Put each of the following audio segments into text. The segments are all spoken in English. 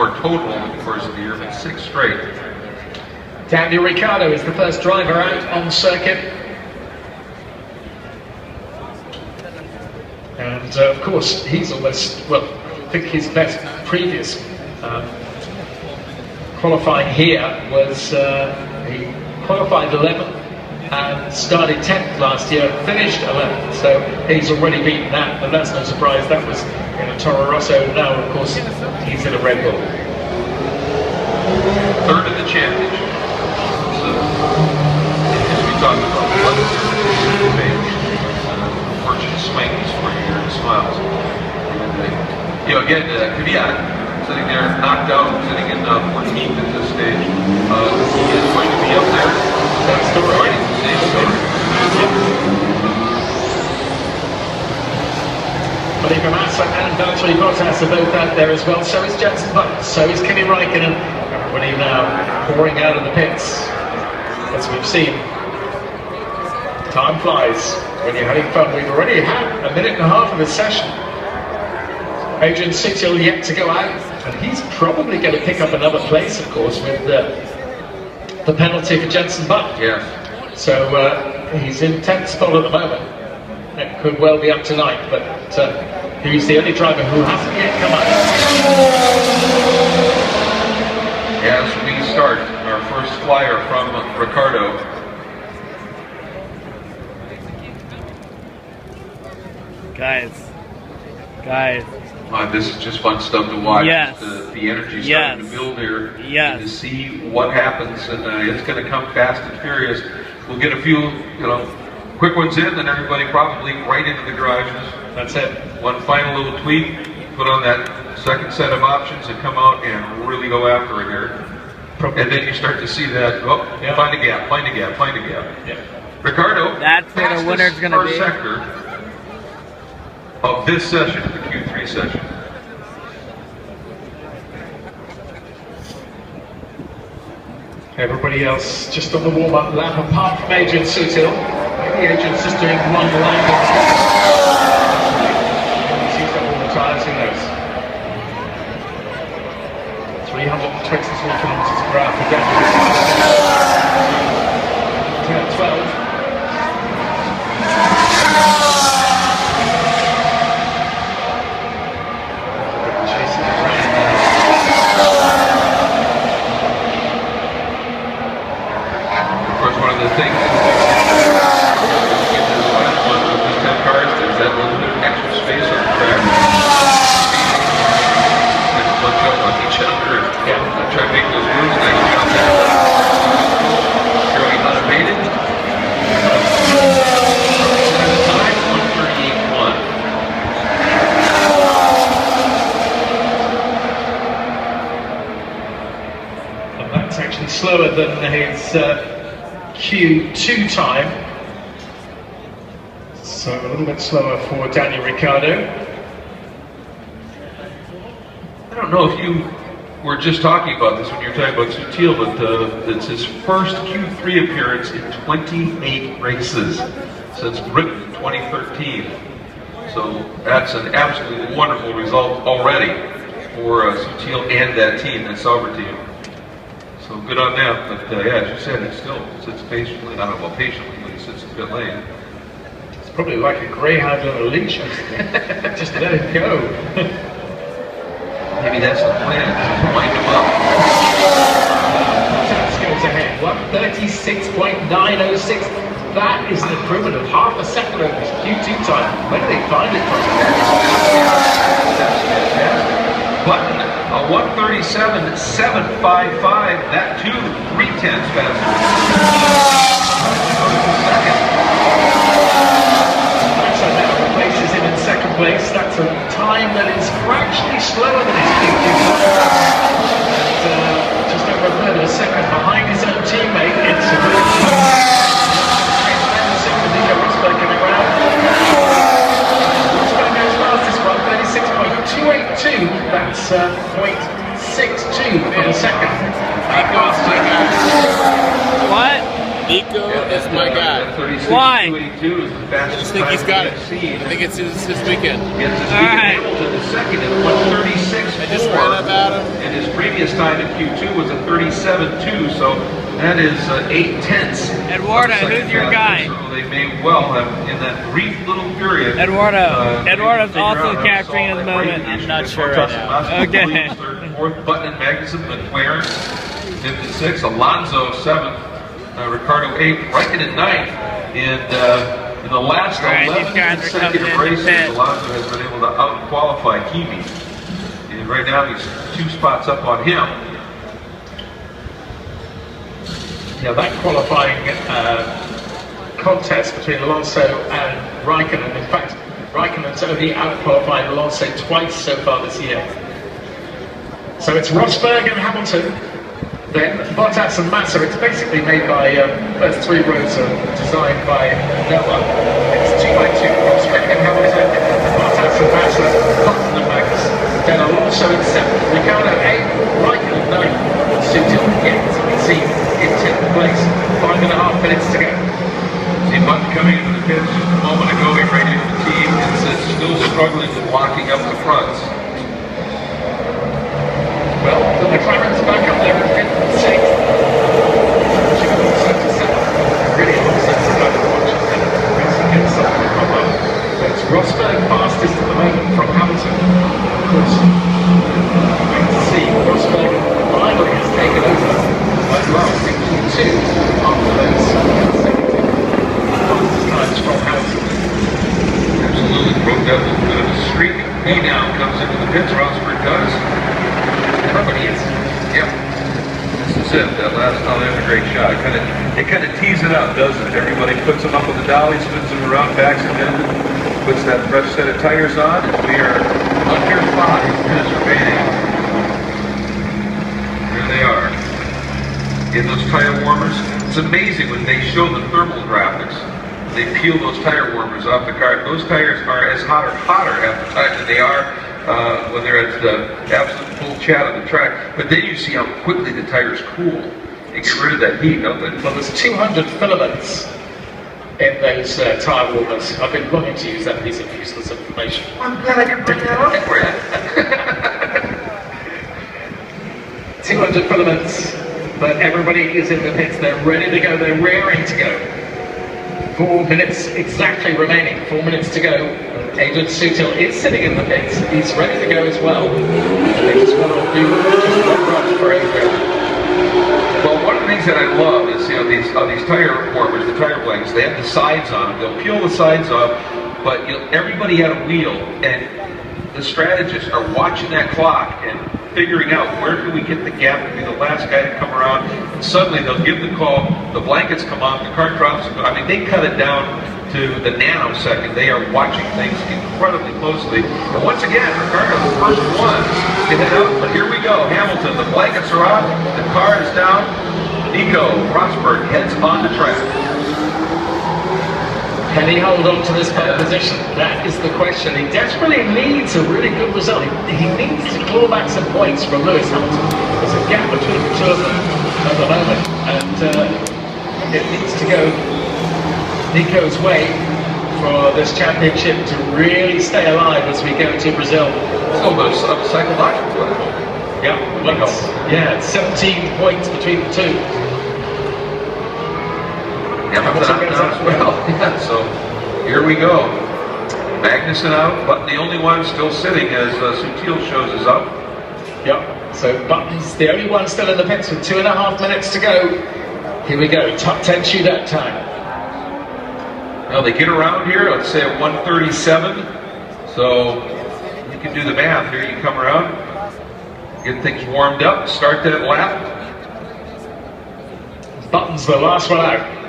more total over the course of the year, but 6 straight. Daniel Ricciardo is the first driver out on circuit. And of course, he's almost, well, I think his best previous qualifying here was, he qualified 11th and started 10th last year, finished 11th, so he's already beaten that, but that's no surprise. That was in a Toro Rosso. Now, of course, he's in a Red Bull. Third in the championship. So, as we talked about, fortune swings for your smiles. You know, again, Kvyat, sitting there knocked out, sitting in 14th at this stage. He is going to be up there. That's the right. Same story. Felipe Massa and Valtteri Bottas are both out there as well. So is Jenson Button, so is Kimi Räikkönen. Everybody now pouring out of the pits, as we've seen. Time flies when you're having fun. We've already had a minute and a half of a session. Adrian Sutil yet to go out, and he's probably going to pick up another place, of course, with the penalty for Jenson Button. Yes. So he's in 10th spot at the moment. It could well be up tonight, but he's the only driver who hasn't yet come up. As we start our first flyer from Ricciardo. Guys. This is just fun stuff to watch. Yes. The energy starting to build here. Yes. And to see what happens, and it's going to come fast and furious. We'll get a few, quick ones in, and everybody probably right into the garages. That's it. One final little tweak, put on that second set of options and come out and really go after it here. And then you start to see that, find a gap. Yeah. Ricciardo, That's where the winner's going to be. sector of this session, the Q3 session. Everybody else just on the warm-up lap, apart from Adrian Sutil. Maybe Adrian's just doing one lap. He's got all the tyres, who knows? 323 kilometers per hour for Daniel. 12. The thing with these 10 cars is that little bit of extra space on the track. They bunch up on each other and try to make those moves nice out there. Fairly unabated. At the time, 138.1. And that's actually slower than his Q2 time, so a little bit slower for Daniel Ricciardo. I don't know if you were just talking about this when you were talking about Sutil, but it's his first Q3 appearance in 28 races since Britain in 2013. So that's an absolutely wonderful result already for Sutil and that team, that Sauber team. So good on them, but yeah, as you said, it still sits patiently. I don't know about patiently, but it sits in pit lane. It's probably like a greyhound on a leash. Just let it go. Maybe that's the plan, just wind him up. Bottas goes ahead, 1:36.906. That is an improvement of half a second over his Q2 time. Where do they find it from? That's fantastic. Button, a 1:37.755, that too, 3/10 faster. Second. So now replaces him in second place. That's a time that is fractionally slower than his Q2 time. Just over a third of a second behind his own teammate. It's a good Nico Rosberg in the ground. Rosberg goes fastest, 1:36.282. That's 0.62 of a second. What? Nico is my guy. Why? I just think he's got it. I think it's his weekend. All right. The second at 1:36.4. I just read about him. And his previous time in Q2 was a 37.2, so that is 8/10. Eduardo, who's your guy? So they may well have, in that brief little period. Eduardo's figure also out how to capturing solve his that moment. braking issue. I'm not They sure both right got now. some Okay. Williams, third, fourth, Button and Magnussen, McLaren 5th and 6th, Alonso 7th, Ricardo 8th, Raikkonen 9th, and in the last Right, 11 these guys are coming consecutive in races, pit. Alonso has been able to out-qualify Kimi. And right now he's 2 spots up on him. Yeah, that qualifying contest between Alonso and Raikkonen. In fact, Raikkonen's only out-qualified Alonso twice so far this year. So it's Rosberg and Hamilton, then Bottas and Massa. It's basically made by, first 3 rows are designed by Noah. It's 2 by 2, Rosberg and Hamilton, Bottas and Massa, Button and Max. Then Alonso in 7th, Ricciardo 8th, Raikkonen 9th, Sutil yet to be seen in 10th place. 5.5 minutes to go. See Button coming into the pits just a moment ago, he rated fatigue and says still struggling with locking up the fronts. Well, the McLaren's back up there in 5th and 6th. She got Alonso to 7th. Really, Alonso's the guy to watch. Racing gets something to come up. So it's Rosberg fastest at the moment from Hamilton. Of course, great to see Rosberg finally has taken over at last in Q2 after those consecutive fastest times from Hamilton. Absolutely broke that little bit of a streak. He now comes into the pits, Rosberg does. Everybody is. Yep. This is it. That last, oh, there's a great shot. It kind of tees it up, doesn't it? Everybody puts them up on the dolly, spins them around, backs them in, puts that fresh set of tires on, and we are under 5 minutes remaining. There they are. In those tire warmers. It's amazing when they show the thermal graphics. They peel those tire warmers off the car. Those tires are as hot or hotter half the time than they are when they're at the absolute full chat on the track. But then you see how quickly the tires cool. They get rid of that heat, don't they? Well, there's 200 filaments in those tire warmers. I've been wanting to use that piece of useless information. I'm glad I could bring that up for you. 200 filaments, but everybody is in the pits. They're ready to go. They're raring to go. 4 minutes exactly remaining. 4 minutes to go. Adrian Sutil is sitting in the pits. He's ready to go as well. They just want to do just one run for Adrian. Well, one of the things that I love is, you know, these tire warmers, the tire blankets, they have the sides on them. They'll peel the sides off, but everybody had a wheel, and the strategists are watching that clock and figuring out where can we get the gap to be the last guy to come around. And suddenly they'll give the call, the blankets come off, the car drops. I mean, they cut it down to the nanosecond. They are watching things incredibly closely. And once again, Ricardo, the first one to head out. But here we go. Hamilton, the blankets are on, the car is down. Nico Rosberg heads on the track. Can he hold on to this pole position? That is the question. He desperately needs a really good result. He needs to claw back some points from Lewis Hamilton. There's a gap between the two of them at the moment, and it needs to go Nico's way for this championship to really stay alive as we go to Brazil. It's a little bit of psychological footage. Yeah, it's 17 points between the two. Hamilton out now as well. Yeah, so here we go. Magnussen out, but the only one still sitting as Sutil shows is up. Yep, so Button's the only one still in the pits with 2.5 minutes to go. Here we go, top 10 shootout time. Well, they get around here, let's say at 1:37. So you can do the math here. You come around, get things warmed up, start that lap. Button's the last one out.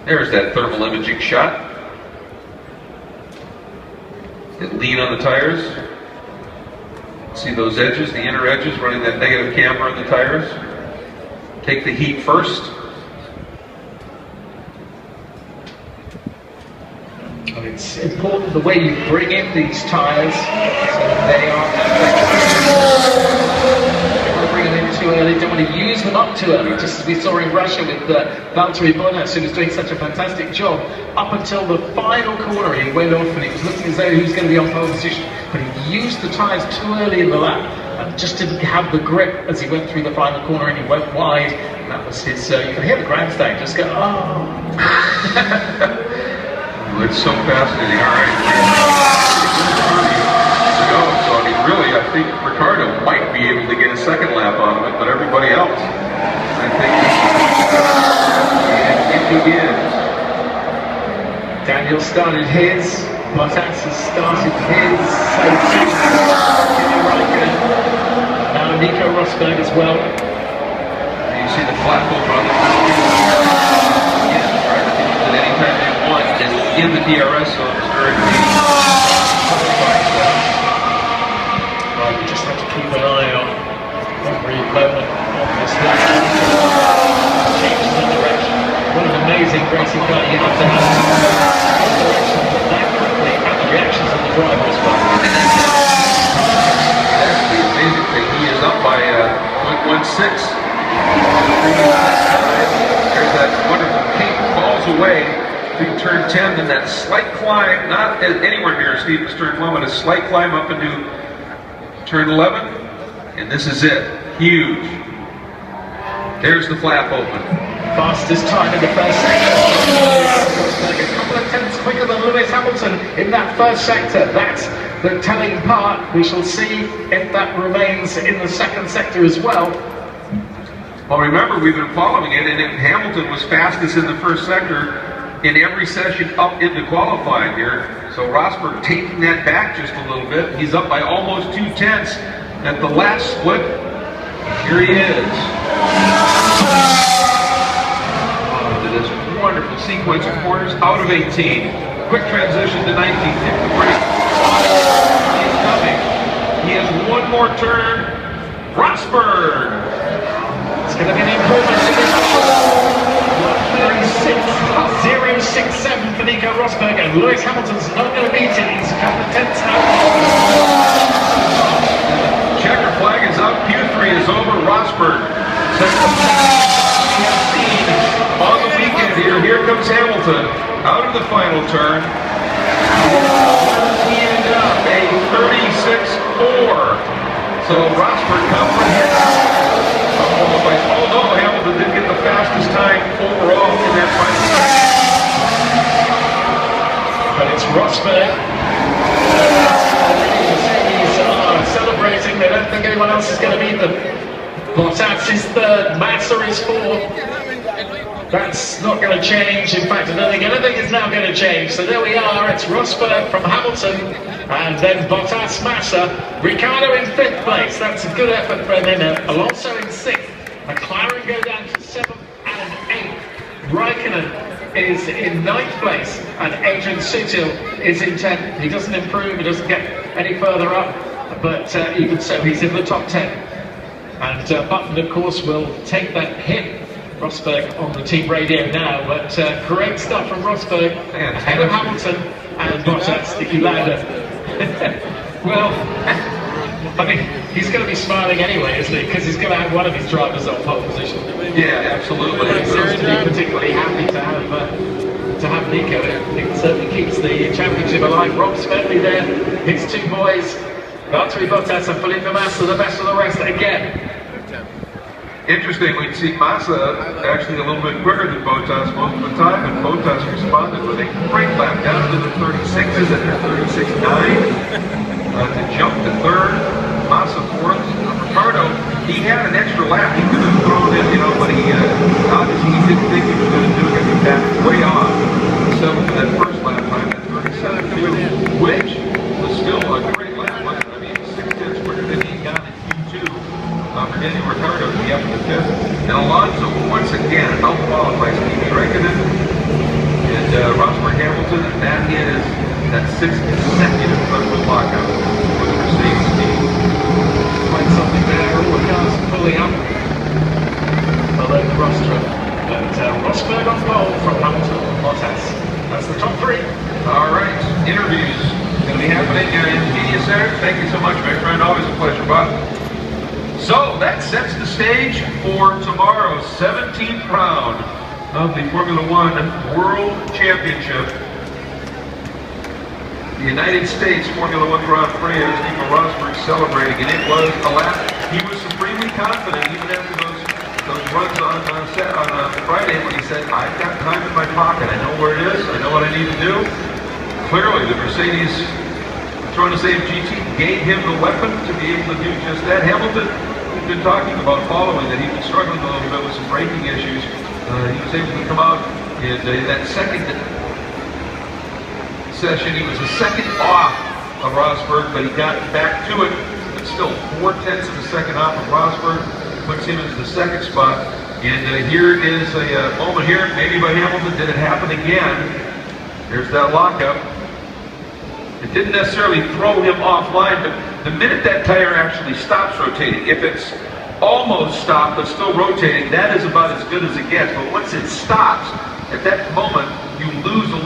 There's that thermal imaging shot. Get lean on the tires. See those edges, the inner edges, running that negative camber on the tires. Take the heat first. And it's important the way you bring in these tires so that they are don't want to bring them in too early, don't want to use them up too early, just as we saw in Russia with Valtteri Bottas, who was doing such a fantastic job up until the final corner. He went off and he was looking as though he was going to be on pole position, but he used the tires too early in the lap, and just didn't have the grip as he went through the final corner, and he went wide. And that was his. You can hear the grandstand just go, oh. It's so fascinating. All right. So I mean, really, I think Ricardo might be able to get a second lap out of it, but everybody else, I think, and it begins. Daniel started his, Bottas has started his, now Nico Rosberg as well. And you see the flat over on the that anytime they won in the DRS zones during the right, we just have to keep an eye on every moment on this lap. Changes the direction. What an amazing racing car you have to have. That quickly, and the reactions of the driver as well. That's the amazing thing. He is up by 0.16. There's that wonderful peak, falls away through turn 10, and that slight climb, not anywhere near Stevens turn 1, but a slight climb up into turn 11, and this is it. Huge. There's the flap open. Fastest time in the first sector. A couple of tenths quicker than Lewis Hamilton in that first sector. That's the telling part. We shall see if that remains in the second sector as well. Well, remember, we've been following it, and Hamilton was fastest in the first sector in every session up into qualifying here. So Rosberg taking that back just a little bit. He's up by almost 2/10 at the last split. Here he is. This wonderful sequence of corners out of 18. Quick transition to 19. Hit the brake. He's coming. He has one more turn. Rosberg. It's going to be an improvement. 1:36.067 for Nico Rosberg, and Lewis Hamilton's not going to beat it. He's a couple of tenths now. Checker flag is up. Q3 is over. Rosberg. On the weekend here comes Hamilton out of the final turn. He ended up a 36.4. So Rosberg comprehends. Although Hamilton did get the fastest time overall in that final turn. But it's Rosberg. He's celebrating. They don't think anyone else is going to beat them. Bottas is third. Massa is fourth. That's not going to change. In fact, I don't think anything is now going to change. So there we are. It's Rosberg from Hamilton, and then Bottas, Massa, Ricciardo in fifth place. That's a good effort for him. Alonso in sixth. McLaren go down to seventh and eighth. Raikkonen is in ninth place, and Adrian Sutil is in 10th. He doesn't improve. He doesn't get any further up, but even so, he's in the top 10. And Button, of course, will take that hit. Rosberg on the team radio now, but great stuff from Rosberg, ahead of Hamilton, and Bottas, Niki Lauda. Well, I mean, he's going to be smiling anyway, isn't he? Because he's going to have one of his drivers on pole position. Yeah, absolutely. He seems to be particularly happy to have Nico. It certainly keeps the championship alive. Rob Smedley there, his two boys, Valtteri Bottas and Felipe Massa, the best of the rest again. Interesting, we'd see Massa actually a little bit quicker than Bottas most of the time, and Bottas responded with a great lap down to the 36s at 36.9 to jump to third. Massa fourth. Ricardo, he had an extra lap he could have thrown in, but he obviously he didn't think he was going to do it. He backed way off. So that first lap time at 37.2, which was still a great lap. I mean, 6/10 quicker than he got in Q2. For Daniel Ricciardo to be up in the fifth. And Alonso once again out-qualifies Kimi Raikkonen and Rosberg Hamilton, and that sixth consecutive Red lockout for the Mercedes team. Quite something there, all the cars pulling up below the rostrum. But Rosberg on pole from Hamilton and Bottas. That's the top three. All right, interviews going to be happening in the media center. Thank you so much, my friend. Always a pleasure, Bob. So that sets the stage for tomorrow's 17th round of the Formula One World Championship. the United States Formula One Grand Prix as Nico Rosberg celebrating, and it was a lap. He was supremely confident even after those runs on Friday when he said, "I've got time in my pocket. I know where it is. I know what I need to do." Clearly, the Mercedes Petronas AMG team gave him the weapon to be able to do just that. Hamilton, we've been talking about following that. He's been struggling a little bit with some braking issues. He was able to come out in that second session. He was a second off of Rosberg, but he got back to it. But still, 0.4 of a second off of Rosberg puts him into the second spot. And here is a moment here, maybe by Hamilton. Did it happen again? There's that lockup. It didn't necessarily throw him offline, but the minute that tire actually stops rotating, if it's almost stopped but still rotating, that is about as good as it gets. But once it stops, at that moment, you lose a